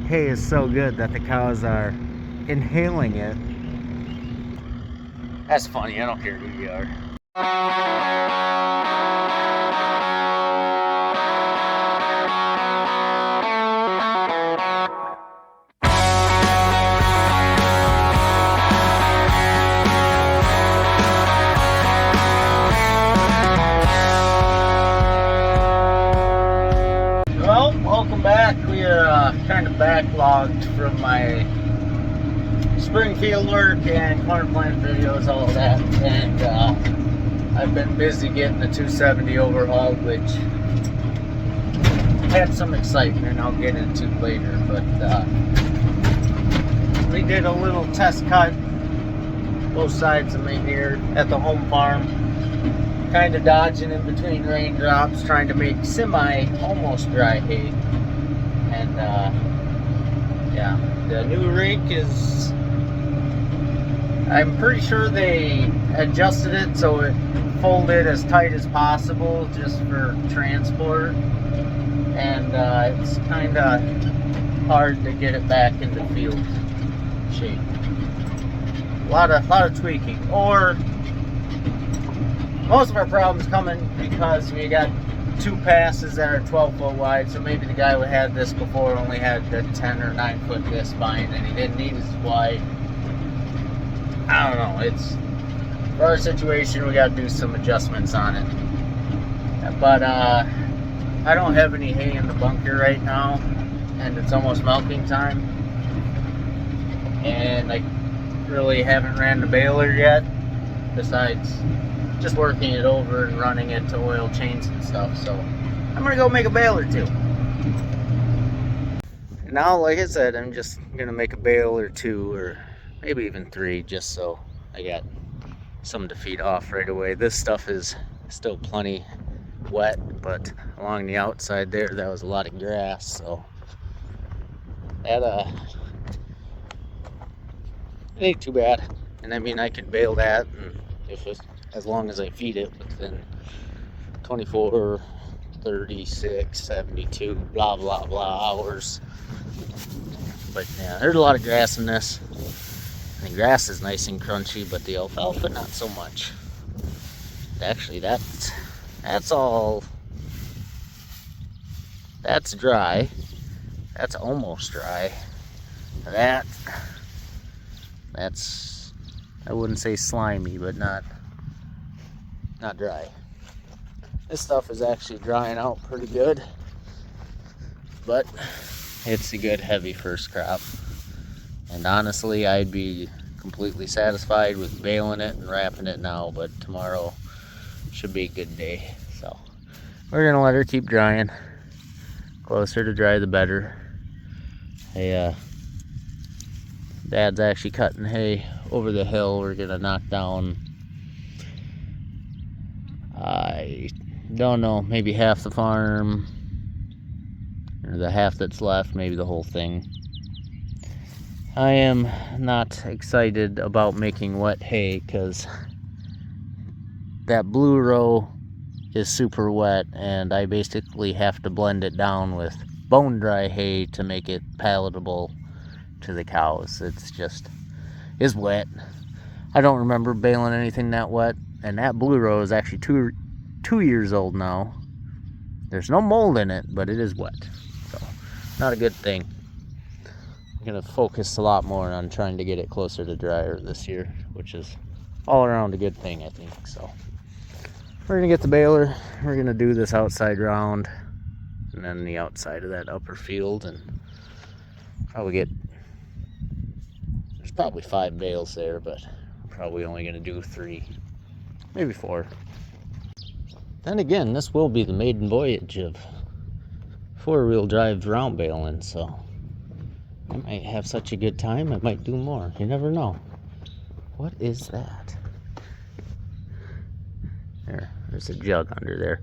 hay is so good that the cows are inhaling it. That's funny, I don't care who you are. Well, welcome back. We are kind of backlogged from my spring field work and corn plant videos, all of that, and I've been busy getting the 270 overhauled, which had some excitement I'll get into later, but we did a little test cut both sides of me here at the home farm, kind of dodging in between raindrops, trying to make almost dry hay. And yeah, the new rake is, I'm pretty sure they adjusted it so it folded as tight as possible just for transport, and it's kind of hard to get it back into field shape. A lot of tweaking, or most of our problems coming because we got two passes that are 12 foot wide, so maybe the guy who had this before only had the 10 or 9 foot disc spine and he didn't need as wide. I don't know, it's, for our situation, we got to do some adjustments on it. But I don't have any hay in the bunker right now, and it's almost milking time, and I really haven't ran the baler yet, besides just working it over and running it to oil chains and stuff. So I'm gonna go make a bale or two. And now, like I said, I'm just gonna make a bale or two, or maybe even three, just so I got some to feed off right away. This stuff is still plenty wet, but along the outside there, that was a lot of grass, so that it ain't too bad. And I mean, I could bale that, and if it's, as long as I feed it within 24, 36, 72, blah blah blah hours. But yeah, there's a lot of grass in this. The grass is nice and crunchy, but the alfalfa not so much. Actually, that's all. That's dry. That's almost dry. That's, I wouldn't say slimy, but not dry. This stuff is actually drying out pretty good, but it's a good heavy first crop. And honestly, I'd be completely satisfied with baling it and wrapping it now, but tomorrow should be a good day. So we're gonna let her keep drying. Closer to dry, the better. Hey, Dad's actually cutting hay over the hill. We're gonna knock down, I don't know, maybe half the farm, or the half that's left, maybe the whole thing. I am not excited about making wet hay because that blue row is super wet, and I basically have to blend it down with bone dry hay to make it palatable to the cows. It's wet. I don't remember baling anything that wet, and that blue row is actually two years old now. There's no mold in it, but it is wet, so not a good thing. I'm gonna focus a lot more on trying to get it closer to drier this year, which is all around a good thing, I think. So we're gonna get the baler, we're gonna do this outside round, and then the outside of that upper field, and there's probably 5 bales there, but I'm probably only gonna do 3, maybe 4. Then again, this will be the maiden voyage of 4-wheel drive round baling, so I might have such a good time, I might do more. You never know. What is that? There's a jug under there.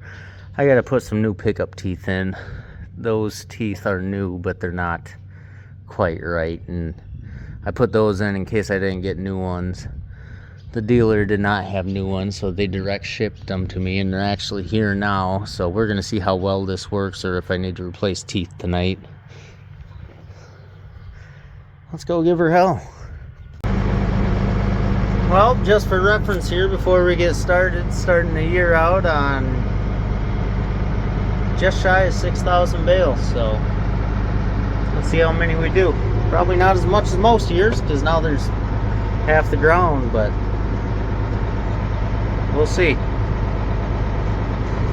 I gotta put some new pickup teeth in. Those teeth are new, but they're not quite right, and I put those in case I didn't get new ones. The dealer did not have new ones, so they direct shipped them to me, and they're actually here now. So we're gonna see how well this works, or if I need to replace teeth tonight. let's go give her hell. Well, just for reference here, before we get started, starting the year out on just shy of 6,000 bales. So let's see how many we do. Probably not as much as most years, because now there's half the ground, but we'll see.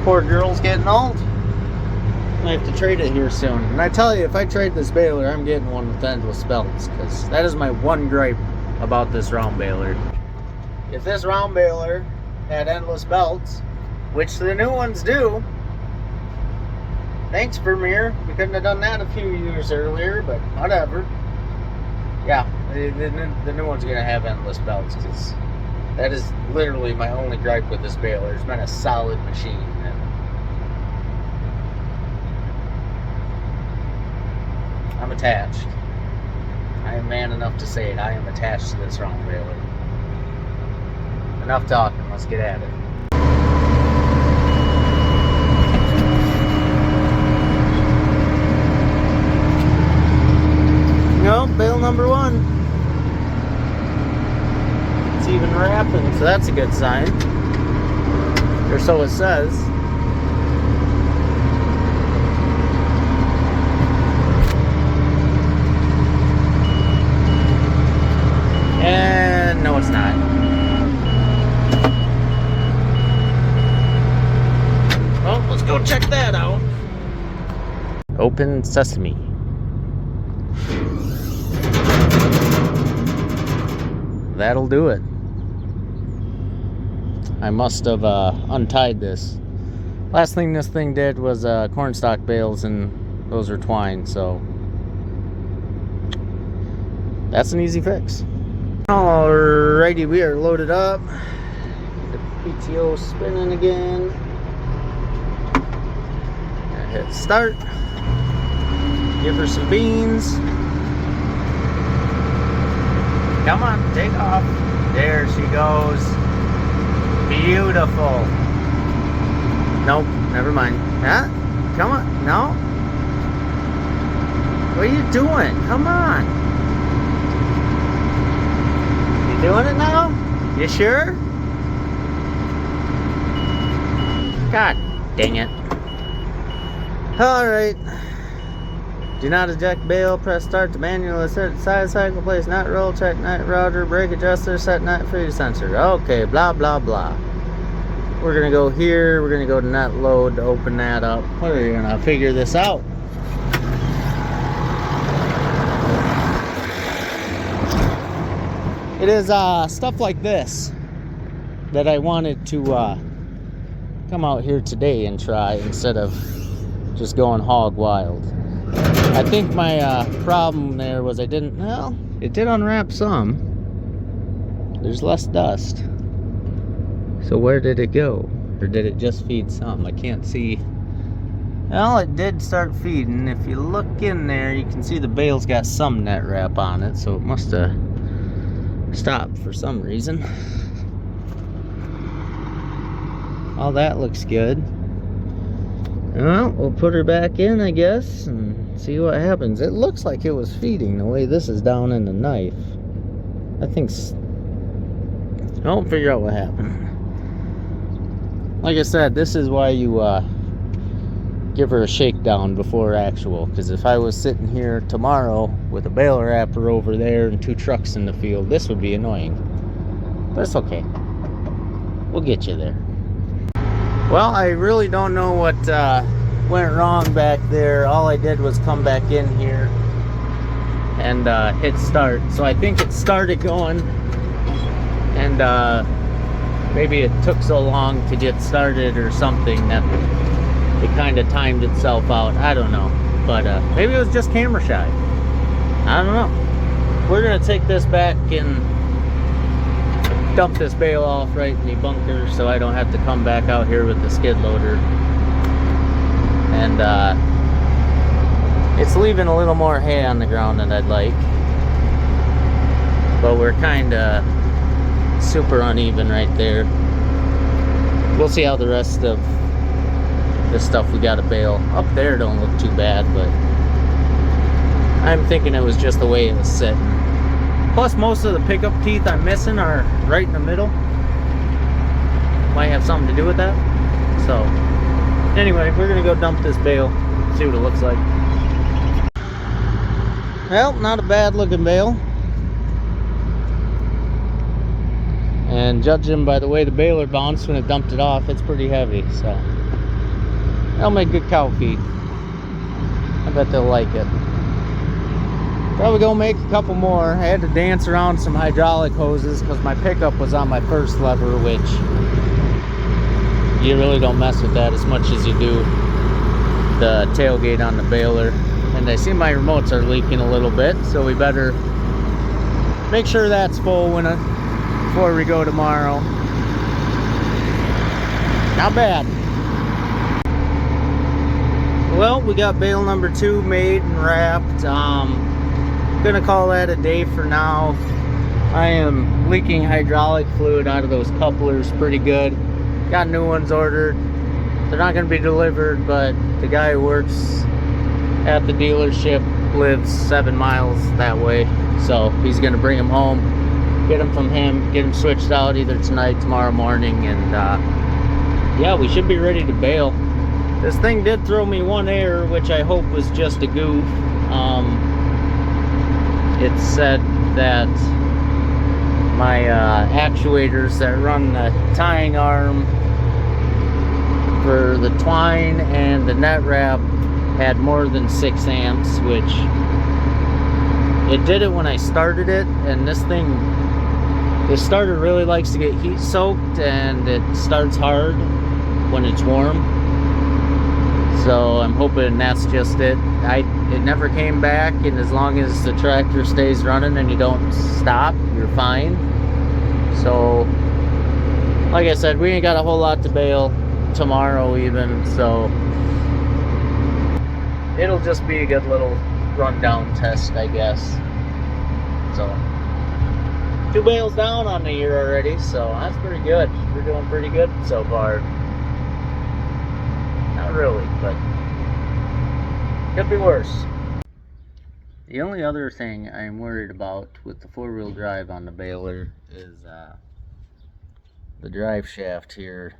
Poor girl's getting old. I have to trade it here soon. And I tell you, if I trade this baler, I'm getting one with endless belts, because that is my one gripe about this round baler. If this round baler had endless belts, which the new ones do, thanks Premier, we couldn't have done that a few years earlier, but whatever. Yeah, the new one's gonna have endless belts, because that is literally my only gripe with this baler. It's been a solid machine. And I'm attached. I am man enough to say it. I am attached to this round baler. Enough talking, let's get at it. No, bale number one. It's even wrapping, so that's a good sign. Or so it says. And no, it's not. Well, let's go check that out. Open sesame. That'll do it. I must have untied this. Last thing this thing did was cornstalk bales, and those are twine, so that's an easy fix. Alrighty, we are loaded up. The PTO spinning again. Hit start. Give her some beans. Come on, take off. There she goes. Beautiful. Nope, never mind. Huh? Come on, no. What are you doing? Come on. You doing it now? You sure? God dang it. Alright. Do not eject bale, press start to manually set side cycle, place nut roll, check nut router, brake adjuster, set nut free sensor. Okay, blah blah blah. We're gonna go here, we're gonna go to nut load to open that up. We're gonna figure this out. It is stuff like this that I wanted to come out here today and try instead of just going hog wild. I think my problem there was it did unwrap some. There's less dust. So where did it go? Or did it just feed some? I can't see. Well, it did start feeding. If you look in there, you can see the bale's got some net wrap on it, so it must have stopped for some reason. All that looks good. Well, we'll put her back in, I guess, and see what happens. It looks like it was feeding the way this is down in the knife. I think... I'll figure out what happened. Like I said, this is why you give her a shakedown before actual. Because if I was sitting here tomorrow with a bale wrapper over there and 2 trucks in the field, this would be annoying. But it's okay. We'll get you there. Well, I really don't know what went wrong back there. All I did was come back in here and hit start. So I think it started going, and maybe it took so long to get started or something that it kind of timed itself out. I don't know. But maybe it was just camera shy. I don't know. We're going to take this back and dump this bale off right in the bunker so I don't have to come back out here with the skid loader. And it's leaving a little more hay on the ground than I'd like, but we're kind of super uneven right there. We'll see how the rest of this stuff we got to bale. Up there don't look too bad, but I'm thinking it was just the way it was sitting. Plus, most of the pickup teeth I'm missing are right in the middle. Might have something to do with that. So, anyway, we're gonna go dump this bale, see what it looks like. Well, not a bad looking bale. And judging by the way the baler bounced when it dumped it off, it's pretty heavy, so that'll make good cow feed. I bet they'll like it. Probably gonna make a couple more. I had to dance around some hydraulic hoses because my pickup was on my first lever, which you really don't mess with that as much as you do the tailgate on the baler. And I see my remotes are leaking a little bit, so we better make sure that's full before we go tomorrow. Not bad. Well, we got bale number 2 made and wrapped. Gonna call that a day for now. I am leaking hydraulic fluid out of those couplers pretty good. Got new ones ordered. They're not gonna be delivered, but the guy who works at the dealership lives 7 miles that way, so he's gonna bring them home, get them from him, get them switched out either tonight, tomorrow morning, and yeah, we should be ready to bail. This thing did throw me one error, which I hope was just a goof. It said that my actuators that run the tying arm for the twine and the net wrap had more than 6 amps, which it did it when I started it, and this starter really likes to get heat soaked, and it starts hard when it's warm. So I'm hoping that's just it. It never came back, and as long as the tractor stays running and you don't stop, you're fine. So, like I said, we ain't got a whole lot to bale tomorrow even, so it'll just be a good little rundown test, I guess. So, 2 bales down on the year already, so that's pretty good. We're doing pretty good so far. Not really, but could be worse. The only other thing I'm worried about with the 4-wheel drive on the baler is the drive shaft here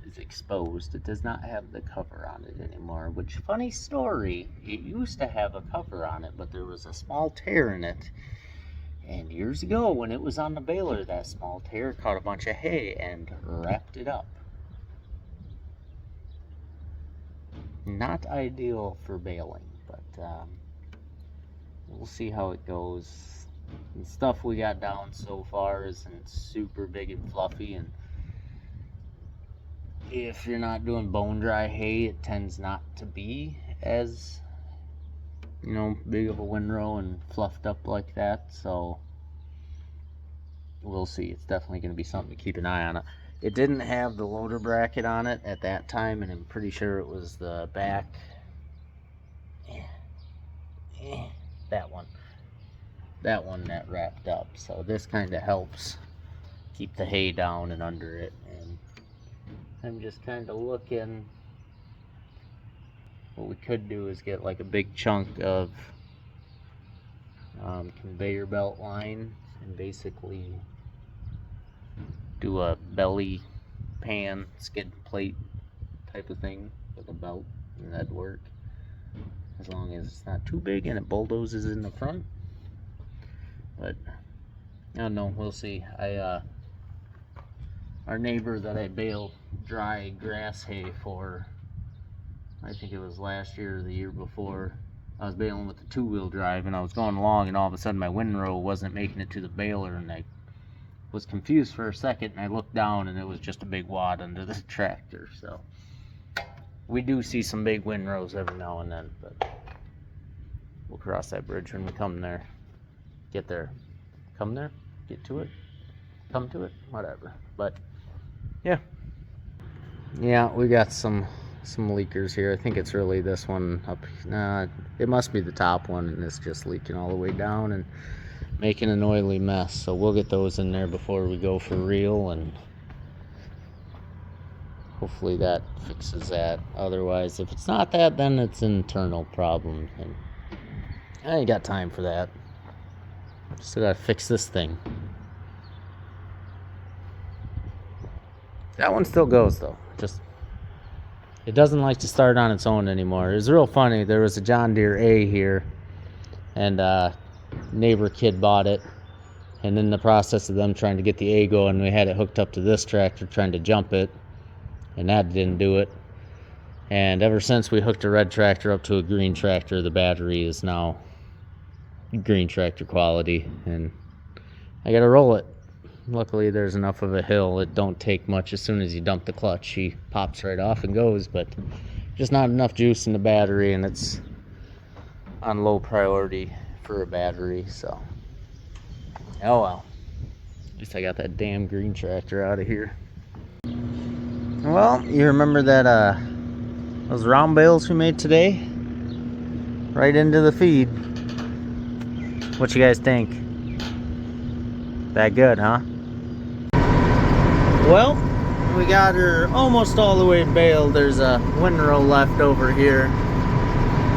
is exposed. It does not have the cover on it anymore, which, funny story, it used to have a cover on it, but there was a small tear in it. And years ago, when it was on the baler, that small tear caught a bunch of hay and wrapped it up. Not ideal for baling, but we'll see how it goes. The stuff we got down so far isn't super big and fluffy, and if you're not doing bone dry hay, it tends not to be as, you know, big of a windrow and fluffed up like that. So we'll see. It's definitely going to be something to keep an eye on. It didn't have the loader bracket on it at that time, and I'm pretty sure it was the back. That one that wrapped up. So this kind of helps keep the hay down and under it. And I'm just kind of looking. What we could do is get like a big chunk of conveyor belt line and basically do a belly pan skid plate type of thing with a belt, and that'd work as long as it's not too big and it bulldozes in the front. But I don't know, we'll see. Our neighbor that I baled dry grass hay for, I think it was last year or the year before, I was baling with the 2-wheel drive, and I was going along, and all of a sudden my windrow wasn't making it to the baler, and I was confused for a second, and I looked down, and it was just a big wad under the tractor. So we do see some big windrows every now and then, but we'll cross that bridge when we come there. Get there. Come there? Get to it? Come to it? Whatever. But yeah, we got some leakers here. I think it's really this one up. Nah, it must be the top one, and it's just leaking all the way down and making an oily mess. So we'll get those in there before we go for real, and hopefully that fixes that. Otherwise, if it's not that, then it's an internal problem, and I ain't got time for that. Still gotta fix this thing. That one still goes though. Just it doesn't like to start on its own anymore. It was real funny. There was a John Deere A here, and neighbor kid bought it. And in the process of them trying to get the A going, we had it hooked up to this tractor trying to jump it, and that didn't do it. And ever since we hooked a red tractor up to a green tractor, the battery is now green tractor quality, and I gotta roll it. Luckily there's enough of a hill, it don't take much. As soon as you dump the clutch, she pops right off and goes, but just not enough juice in the battery, and it's on low priority for a battery, so oh well. At least I got that damn green tractor out of here. Well, you remember that those round bales we made today? Right into the feed. What you guys think? That good, huh? Well, we got her almost all the way baled. There's a windrow left over here.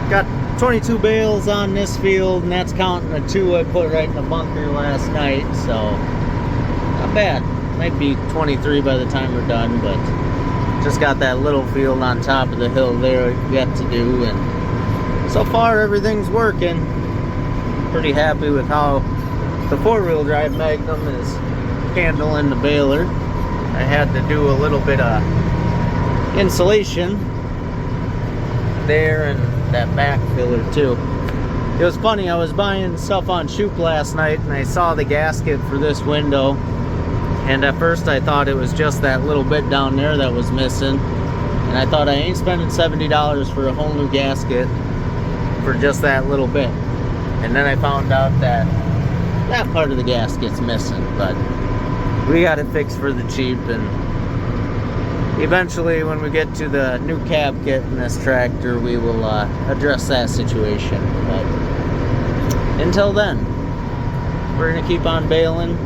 Got 22 bales on this field, and that's counting the 2 I put right in the bunker last night, so not bad. Might be 23 by the time we're done, but just got that little field on top of the hill there yet to do, and so far everything's working. Pretty happy with how the 4-wheel drive Magnum is handling the baler. I had to do a little bit of insulation there and that back filler too. It was funny, I was buying stuff on Shoop last night and I saw the gasket for this window, and at first I thought it was just that little bit down there that was missing, and I thought I ain't spending $70 for a whole new gasket for just that little bit. And then I found out that that part of the gasket's missing, but we got it fixed for the cheap, and eventually when we get to the new cab kit in this tractor, we will address that situation. But until then, we're gonna keep on baling,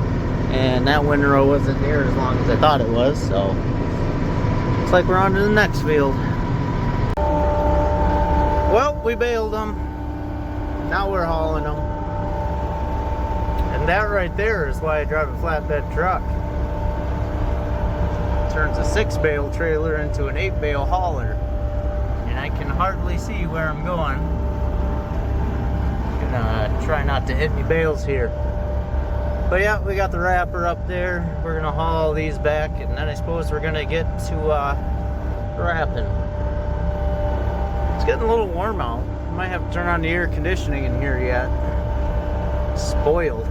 and that windrow wasn't near as long as I thought it was, so looks like we're on to the next field. Well, we baled them. Now we're hauling them. And that right there is why I drive a flatbed truck. Turns a 6-bale trailer into an 8-bale hauler. And I can hardly see where I'm going. Gonna try not to hit any bales here. But yeah, we got the wrapper up there. We're gonna haul these back, and then I suppose we're gonna get to wrapping. It's getting a little warm out. Might have to turn on the air conditioning in here yet. Spoiled.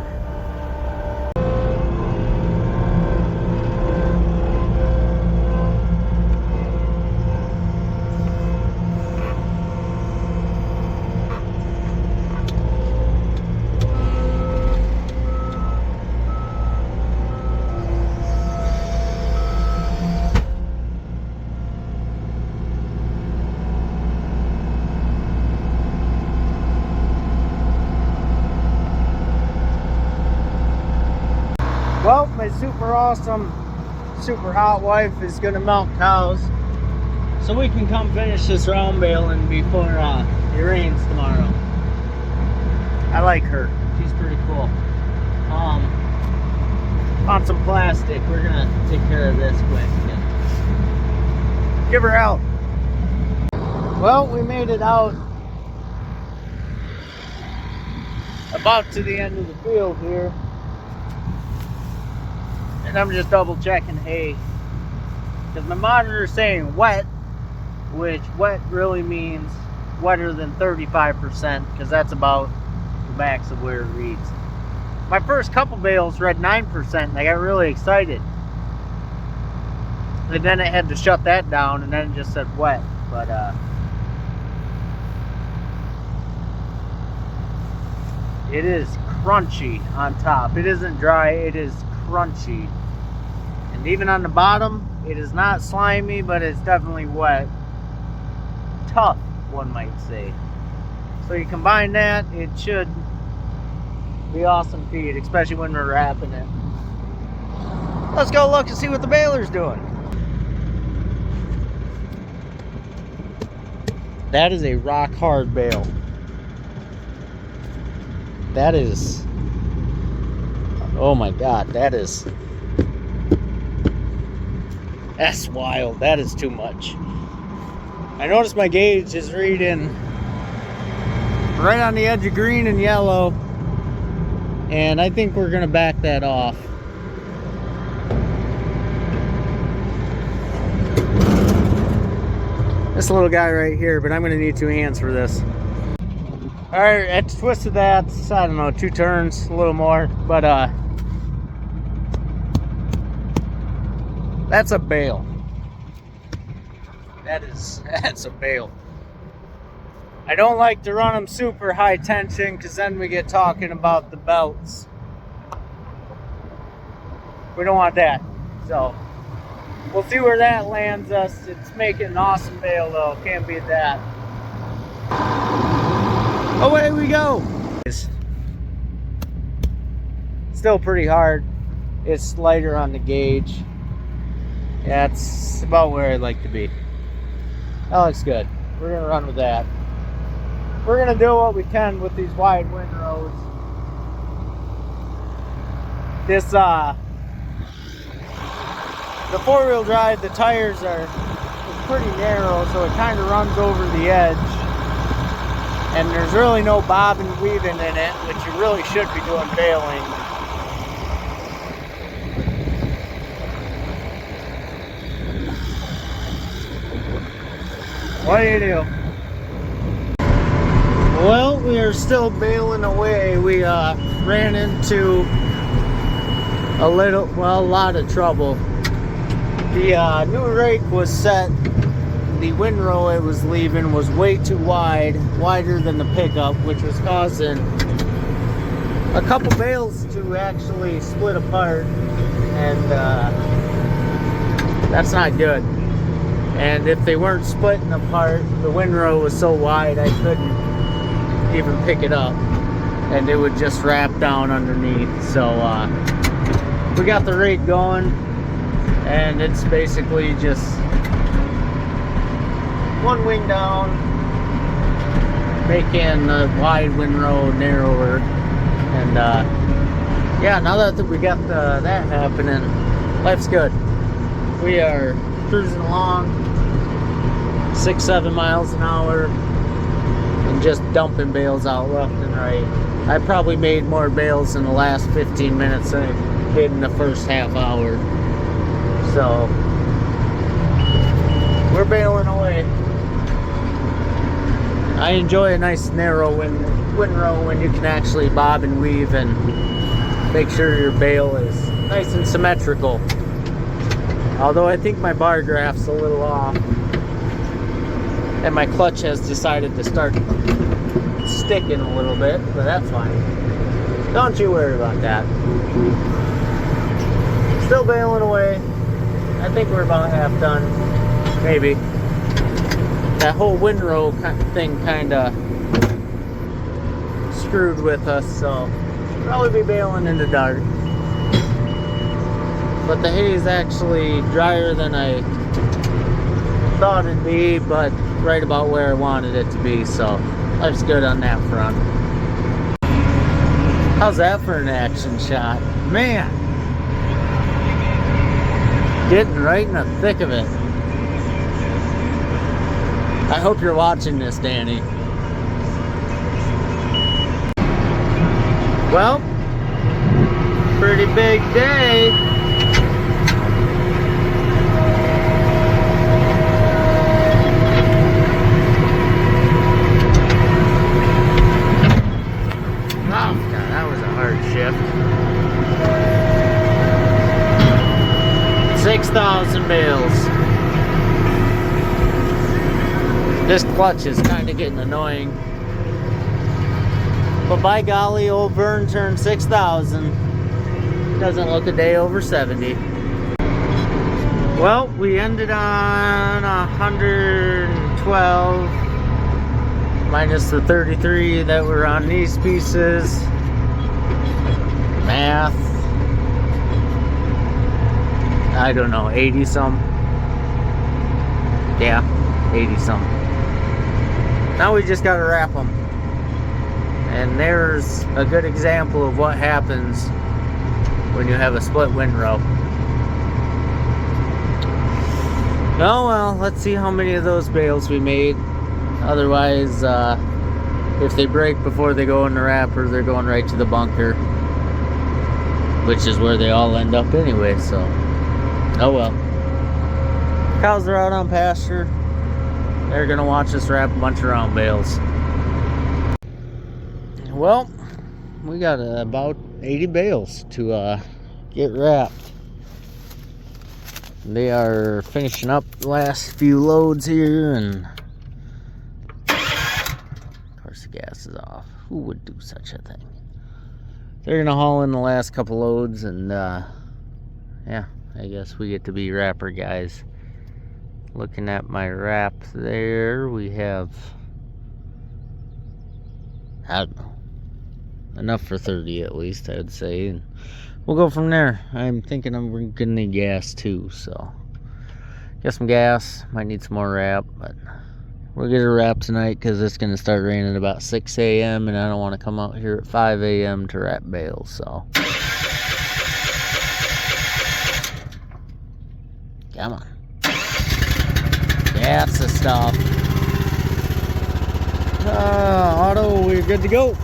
Well, my super awesome, super hot wife is gonna milk cows, so we can come finish this round baling before it rains tomorrow. I like her; she's pretty cool. On some plastic, we're gonna take care of this quick and give her out. Well, we made it out about to the end of the field here. And I'm just double checking hay, because my monitor is saying wet, which wet really means wetter than 35%, because that's about the max of where it reads. My first couple bales read 9%, and I got really excited. And then I had to shut that down, and then it just said wet. But it is crunchy on top. It isn't dry, it is crunchy. And even on the bottom, it is not slimy, but it's definitely wet. Tough, one might say. So you combine that, it should be awesome feed, especially when we're wrapping it. Let's go look and see what the baler's doing. That is a rock hard bale. That is, oh my God, that's wild. That is too much. I noticed my gauge is reading right on the edge of green and yellow, and I think we're gonna back that off. This little guy right here, but I'm gonna need 2 hands for this. All right, I twisted that, I don't know, 2 turns, a little more, but that's a bale. That's a bale. I don't like to run them super high tension, because then we get talking about the belts. We don't want that. So we'll see where that lands us. It's making an awesome bale though, can't beat that. Away we go. Still pretty hard. It's lighter on the gauge. Yeah, it's about where I'd like to be. That looks good. We're gonna run with that. We're gonna do what we can with these wide windrows. This the 4-wheel drive, the tires are pretty narrow, so it kind of runs over the edge. And there's really no bobbing and weaving in it, which you really should be doing baling. What do you do? Well, we are still bailing away. We ran into a lot of trouble. The new rake was set. The windrow it was leaving was way too wide, wider than the pickup, which was causing a couple bales to actually split apart, and that's not good. And if they weren't splitting apart, the windrow was so wide I couldn't even pick it up, and it would just wrap down underneath. So we got the rake going, and it's basically just one wing down, making the wide windrow narrower. And yeah, now that we got that happening, life's good. We are cruising along 6-7 miles an hour and just dumping bales out left and right. I probably made more bales in the last 15 minutes than I did in the first half hour. So we're bailing away. I enjoy a nice narrow windrow when you can actually bob and weave and make sure your bale is nice and symmetrical. Although I think my bar graph's a little off, and my clutch has decided to start sticking a little bit, but that's fine. Don't you worry about that. Still bailing away. I think we're about half done, maybe. That whole windrow thing kind of screwed with us, so probably be bailing in the dark. But the hay is actually drier than I thought it'd be, but right about where I wanted it to be, so life's good on that front. How's that for an action shot? Man! Getting right in the thick of it. I hope you're watching this, Danny. Well, pretty big day. Oh, God, that was a hard shift. 6,000 bales. This clutch is kind of getting annoying. But by golly, old Vern turned 6,000. Doesn't look a day over 70. Well, we ended on 112. Minus the 33 that were on these pieces. Math. I don't know, 80 some. Yeah, 80 some. Now we just gotta wrap them. And there's a good example of what happens when you have a split windrow. Oh well, let's see how many of those bales we made. Otherwise, if they break before they go in the wrapper, they're going right to the bunker, which is where they all end up anyway, so oh well. Cows are out on pasture. They're gonna watch us wrap a bunch of round bales. Well, we got about 80 bales to get wrapped. They are finishing up the last few loads here, and of course the gas is off. Who would do such a thing? They're gonna haul in the last couple loads, and yeah, I guess we get to be wrapper guys. Looking at my wrap there, we have, I don't know, enough for 30 at least, I would say, and we'll go from there. I'm thinking we're gonna need gas too, so get some gas. Might need some more wrap, but we'll get a wrap tonight because it's gonna start raining about 6 a.m. and I don't want to come out here at 5 a.m. to wrap bales. So come on, that's the stuff. Auto, we're good to go.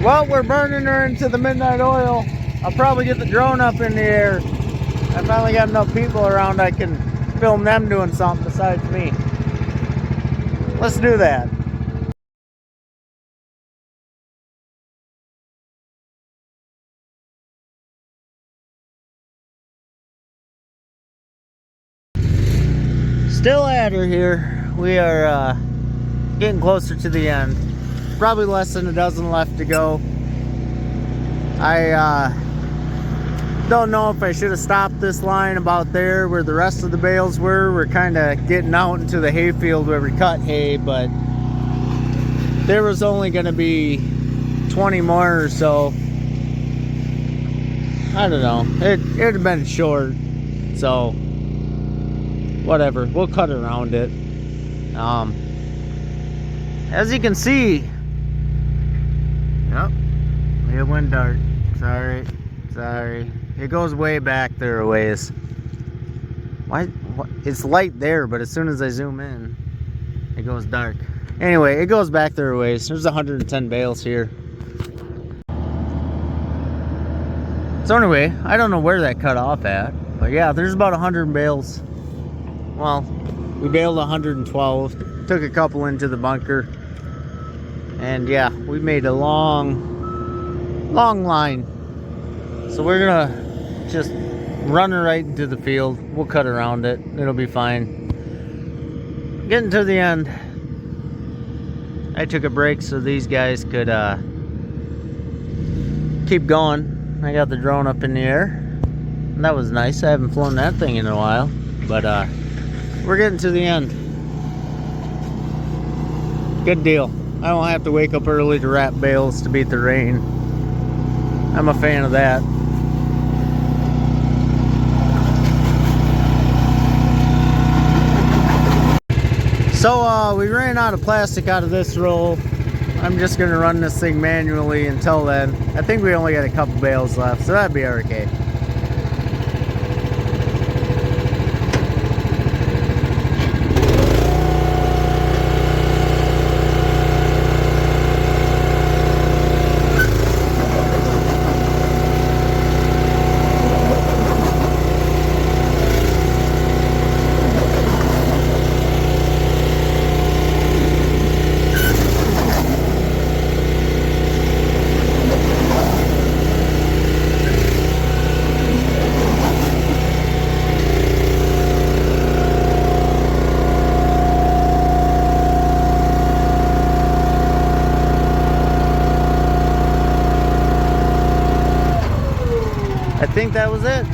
Well, we're burning her into the midnight oil. I'll probably get the drone up in the air. I finally got enough people around I can film them doing something besides me. Let's do that. Still at her here. We are getting closer to the end. Probably less than a dozen left to go. I don't know if I should have stopped this line about there where the rest of the bales were. We're kind of getting out into the hayfield where we cut hay, but there was only going to be 20 more or so. I don't know. It'd have been short, so whatever. We'll cut around it. As you can see, yep, it went dark. Sorry. It goes way back there a ways. Why? It's light there, but as soon as I zoom in, it goes dark. Anyway, it goes back there a ways. There's 110 bales here. So anyway, I don't know where that cut off at, but yeah, there's about 100 bales. Well, we baled 112, took a couple into the bunker, and yeah, we made a long line. So we're gonna just run her right into the field. We'll cut around it. It'll be fine. Getting to the end. I took a break so these guys could keep going. I got the drone up in the air. And that was nice. I haven't flown that thing in a while. But we're getting to the end. Good deal. I don't have to wake up early to wrap bales to beat the rain. I'm a fan of that. So we ran out of plastic out of this roll. I'm just gonna run this thing manually until then. I think we only got a couple bales left, so that'd be okay. I think that was it.